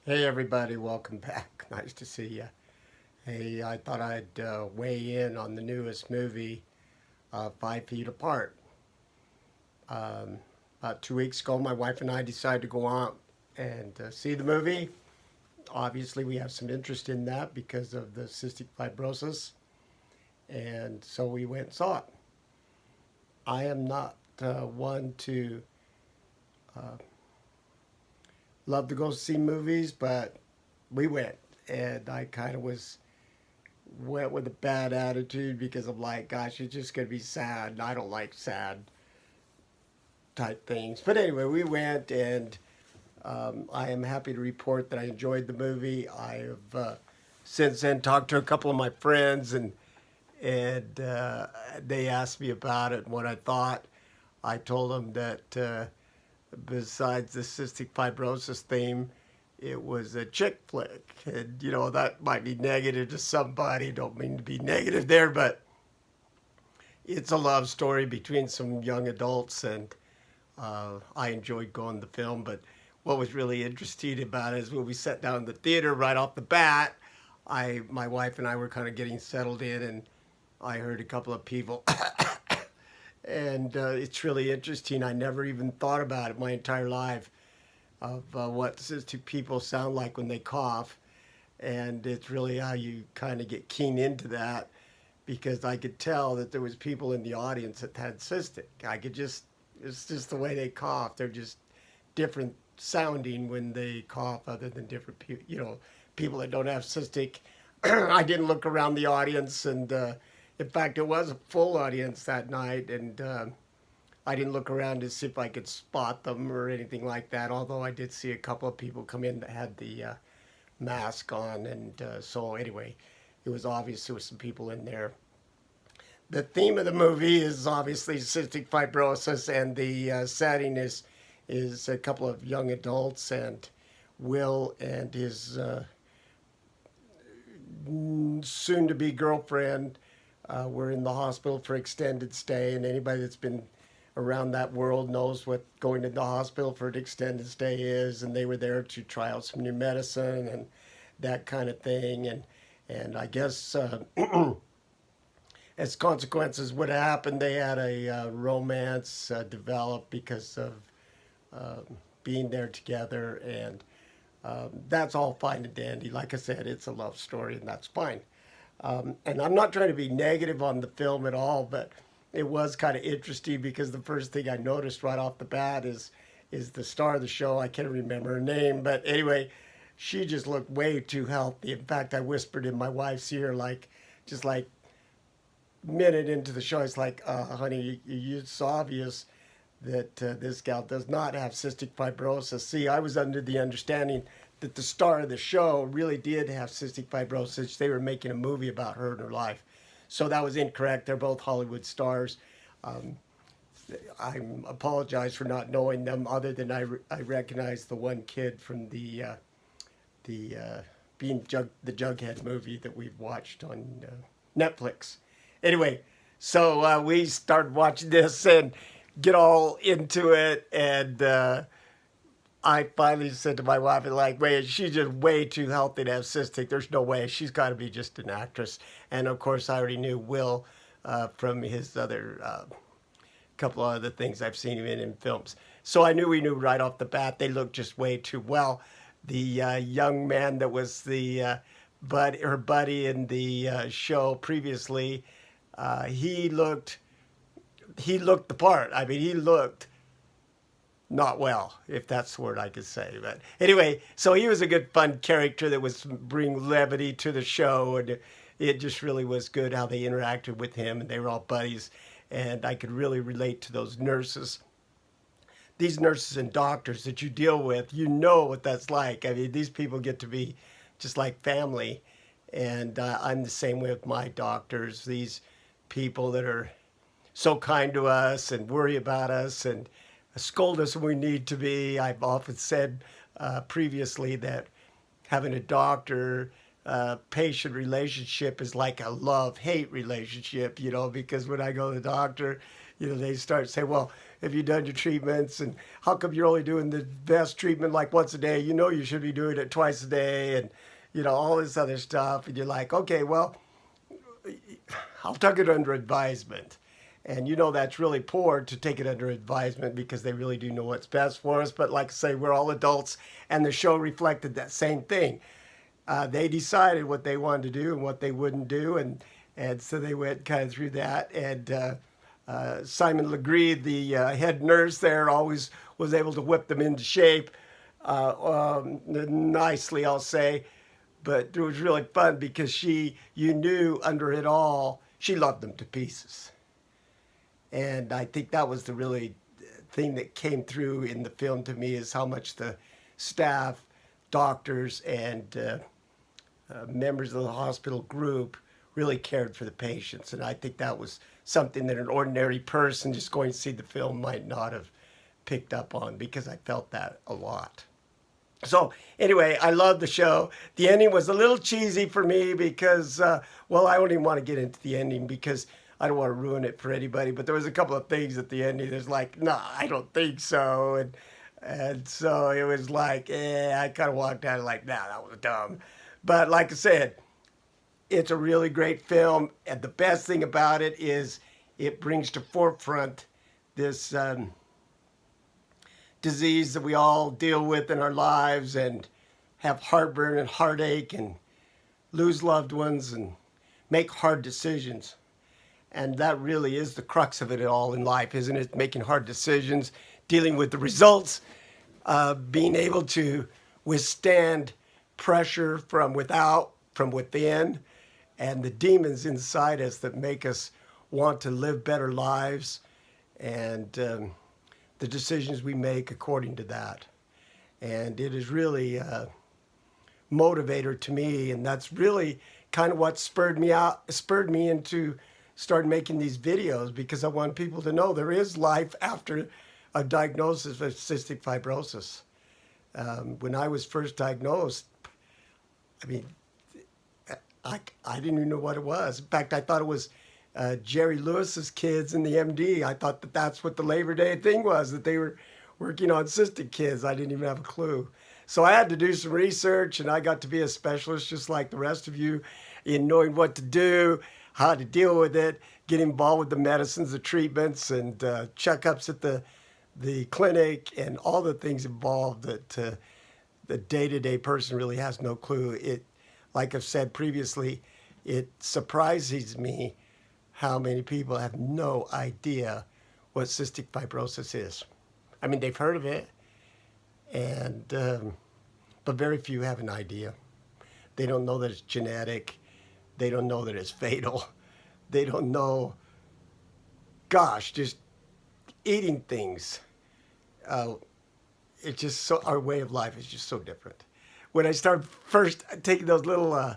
Hey everybody, welcome back. Nice to see you. Hey, I thought I'd weigh in on the newest movie, 5 Feet Apart. About 2 weeks ago, my wife and I decided to go out and see the movie. Obviously, we have some interest in that because of the cystic fibrosis, and so we went and saw it. I am not one to love to go see movies, but we went, and I kind of went with a bad attitude because I'm like, gosh, it's just gonna be sad. And I don't like sad type things. But anyway, we went, and I am happy to report that I enjoyed the movie. I have since then talked to a couple of my friends, and they asked me about it and what I thought. I told them that besides the cystic fibrosis theme, it was a chick flick. And, that might be negative to somebody. Don't mean to be negative there, but it's a love story between some young adults, and I enjoyed going to the film. But what was really interesting about it is when we sat down in the theater right off the bat, my wife and I were kind of getting settled in, and I heard a couple of people and it's really interesting. I never even thought about it my entire life of what cystic people sound like when they cough, and it's really how you kind of get keen into that because I could tell that there was people in the audience that had cystic. It's just the way they cough. They're just different sounding when they cough, other than different people. People that don't have cystic. I didn't look around the audience, and in fact, it was a full audience that night, and I didn't look around to see if I could spot them or anything like that, although I did see a couple of people come in that had the mask on, and so anyway, it was obvious there was some people in there. The theme of the movie is obviously cystic fibrosis, and the setting is a couple of young adults, and Will and his soon-to-be girlfriend were in the hospital for extended stay, and anybody that's been around that world knows what going to the hospital for an extended stay is. And they were there to try out some new medicine and that kind of thing. And I guess as consequences, what happened, they had a romance develop because of being there together, and that's all fine and dandy. Like I said, it's a love story, and that's fine. And I'm not trying to be negative on the film at all, but it was kind of interesting because the first thing I noticed right off the bat is the star of the show. I can't remember her name, but anyway, she just looked way too healthy. In fact, I whispered in my wife's ear, just like minute into the show, it's like, honey, it's obvious that this gal does not have cystic fibrosis. See, I was under the understanding that the star of the show really did have cystic fibrosis. They were making a movie about her and her life. So that was incorrect. They're both Hollywood stars. Um, I apologize for not knowing them, other than I recognize the one kid from the the Jughead movie that we've watched on Netflix. Anyway, so we started watching this and get all into it, and I finally said to my wife, like, wait, she's just way too healthy to have cystic. There's no way. She's got to be just an actress. And of course, I already knew Will from his other couple of other things I've seen him in films. So we knew right off the bat they looked just way too well. The young man that was her buddy in the show previously, he looked the part. I mean, he looked not well, if that's the word I could say. But anyway, so he was a good, fun character that was bring levity to the show, and it just really was good how they interacted with him, and they were all buddies, and I could really relate to those nurses. These nurses and doctors that you deal with, you know what that's like. I mean, these people get to be just like family, and I'm the same way with my doctors. These people that are so kind to us and worry about us and scold us when we need to be. I've often said previously that having a doctor patient relationship is like a love hate relationship, because when I go to the doctor, they start saying, well, have you done your treatments? And how come you're only doing the best treatment like once a day? You know you should be doing it twice a day, and all this other stuff. And you're like, okay, well, I'll take it under advisement. And that's really poor to take it under advisement because they really do know what's best for us. But like I say, we're all adults, and the show reflected that same thing. They decided what they wanted to do and what they wouldn't do, and so they went kind of through that. And Simon Legree, the head nurse there, always was able to whip them into shape nicely, I'll say. But it was really fun because you knew under it all, she loved them to pieces. And I think that was the really thing that came through in the film to me, is how much the staff, doctors, and members of the hospital group really cared for the patients. And I think that was something that an ordinary person just going to see the film might not have picked up on, because I felt that a lot. So anyway, I love the show. The ending was a little cheesy for me because, well, I don't even want to get into the ending because I don't want to ruin it for anybody. But there was a couple of things at the ending that's like, nah, I don't think so. And so it was like, I kind of walked out like, nah, that was dumb. But like I said, it's a really great film. And the best thing about it is it brings to forefront this disease that we all deal with in our lives, and have heartburn and heartache and lose loved ones and make hard decisions. And that really is the crux of it all in life, isn't it? Making hard decisions, dealing with the results, being able to withstand pressure from without, from within, and the demons inside us that make us want to live better lives, and the decisions we make according to that. And it is really a motivator to me, and that's really kind of what spurred me into start making these videos, because I want people to know there is life after a diagnosis of cystic fibrosis. When I was first diagnosed, I mean, I didn't even know what it was. In fact, I thought it was Jerry Lewis's kids in the MD. I thought that that's what the Labor Day thing was, that they were working on cystic kids. I didn't even have a clue. So I had to do some research, and I got to be a specialist just like the rest of you in knowing what to do, how to deal with it, get involved with the medicines, the treatments, and checkups at the clinic, and all the things involved that the day-to-day person really has no clue. It, like I've said previously, it surprises me how many people have no idea what cystic fibrosis is. I mean, they've heard of it, and but very few have an idea. They don't know that it's genetic. They don't know that it's fatal. They don't know, gosh, just eating things. It's just so, our way of life is just so different. When I started first taking those little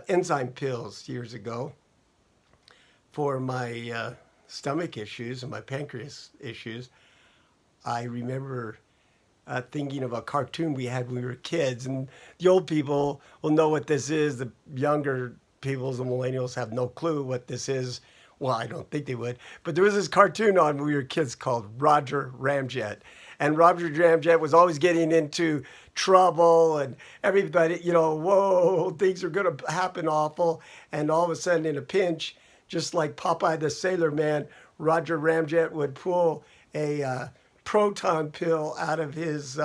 enzyme pills years ago for my stomach issues and my pancreas issues, I remember thinking of a cartoon we had when we were kids. And the old people will know what this is. The younger people, the millennials, have no clue what this is. Well, I don't think they would. But there was this cartoon on when we were kids called Roger Ramjet. And Roger Ramjet was always getting into trouble, and everybody, whoa, things are going to happen awful. And all of a sudden, in a pinch, just like Popeye the Sailor Man, Roger Ramjet would pull a proton pill out of his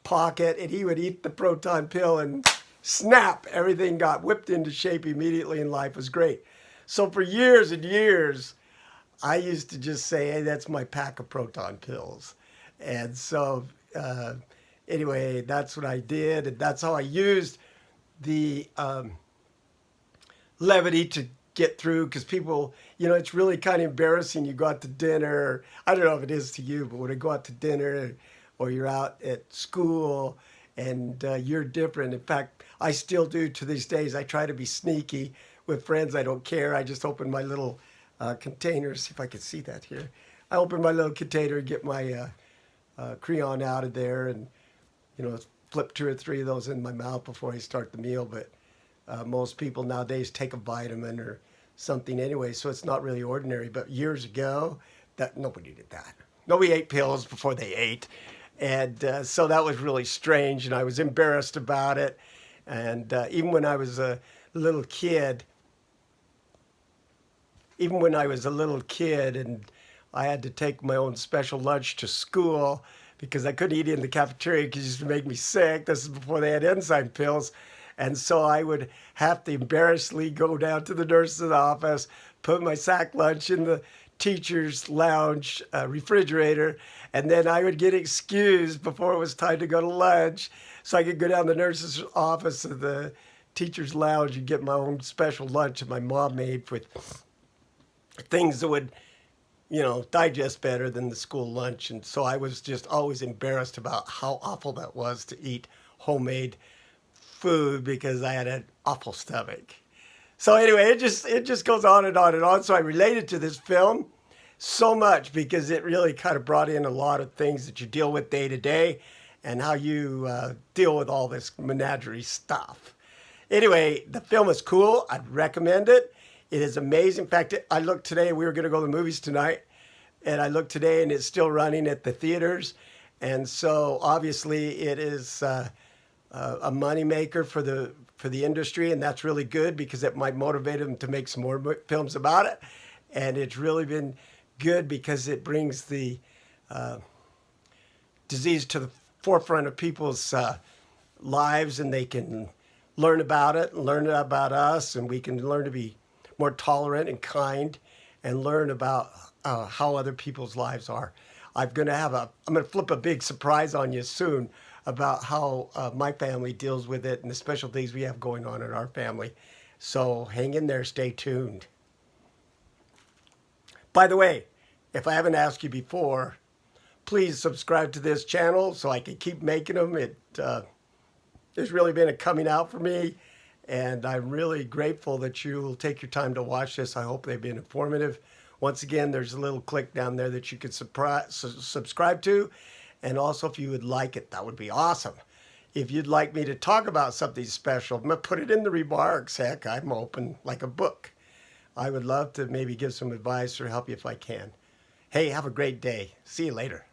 pocket, and he would eat the proton pill, and snap, everything got whipped into shape immediately, and life was great. So for years and years, I used to just say, hey, that's my pack of proton pills. And so anyway, that's what I did, and that's how I used the levity to get through, because people, it's really kind of embarrassing. You go out to dinner, I don't know if it is to you, but when I go out to dinner or you're out at school and you're different. In fact, I still do to these days. I try to be sneaky with friends. I don't care. I just open my little container. See if I can see that here. I open my little container and get my crayon out of there, and flip 2 or 3 of those in my mouth before I start the meal. But most people nowadays take a vitamin or something anyway, so it's not really ordinary. But years ago, That nobody did that. Nobody ate pills before they ate, and so that was really strange, and I was embarrassed about it. And even when I was a little kid, even when I was a little kid, and I had to take my own special lunch to school because I couldn't eat it in the cafeteria because it used to make me sick. This is before they had enzyme pills. And so I would have to embarrassingly go down to the nurse's office, put my sack lunch in the teacher's lounge refrigerator, and then I would get excused before it was time to go to lunch so I could go down to the nurse's office of the teacher's lounge and get my own special lunch that my mom made with things that would, digest better than the school lunch. And so I was just always embarrassed about how awful that was to eat homemade food because I had an awful stomach. So anyway, it just goes on and on and on. So I related to this film so much because it really kind of brought in a lot of things that you deal with day to day and how you deal with all this menagerie stuff. Anyway, the film is cool. I'd recommend it. It is amazing. In fact, I looked today, we were going to go to the movies tonight, and I looked today and it's still running at the theaters. And so obviously it is a moneymaker for the industry, and that's really good because it might motivate them to make some more films about it. And it's really been good because it brings the disease to the forefront of people's lives, and they can learn about it and learn about us, and we can learn to be more tolerant and kind and learn about how other people's lives are. I'm going to flip a big surprise on you soon about how my family deals with it and the special things we have going on in our family. So hang in there, stay tuned. By the way, if I haven't asked you before, please subscribe to this channel so I can keep making them. It's really been a coming out for me, and I'm really grateful that you'll take your time to watch this. I hope they've been informative. Once again, there's a little click down there that you can subscribe to. And also, if you would like it, that would be awesome. If you'd like me to talk about something special, I'm going to put it in the remarks. Heck, I'm open like a book. I would love to maybe give some advice or help you if I can. Hey, have a great day. See you later.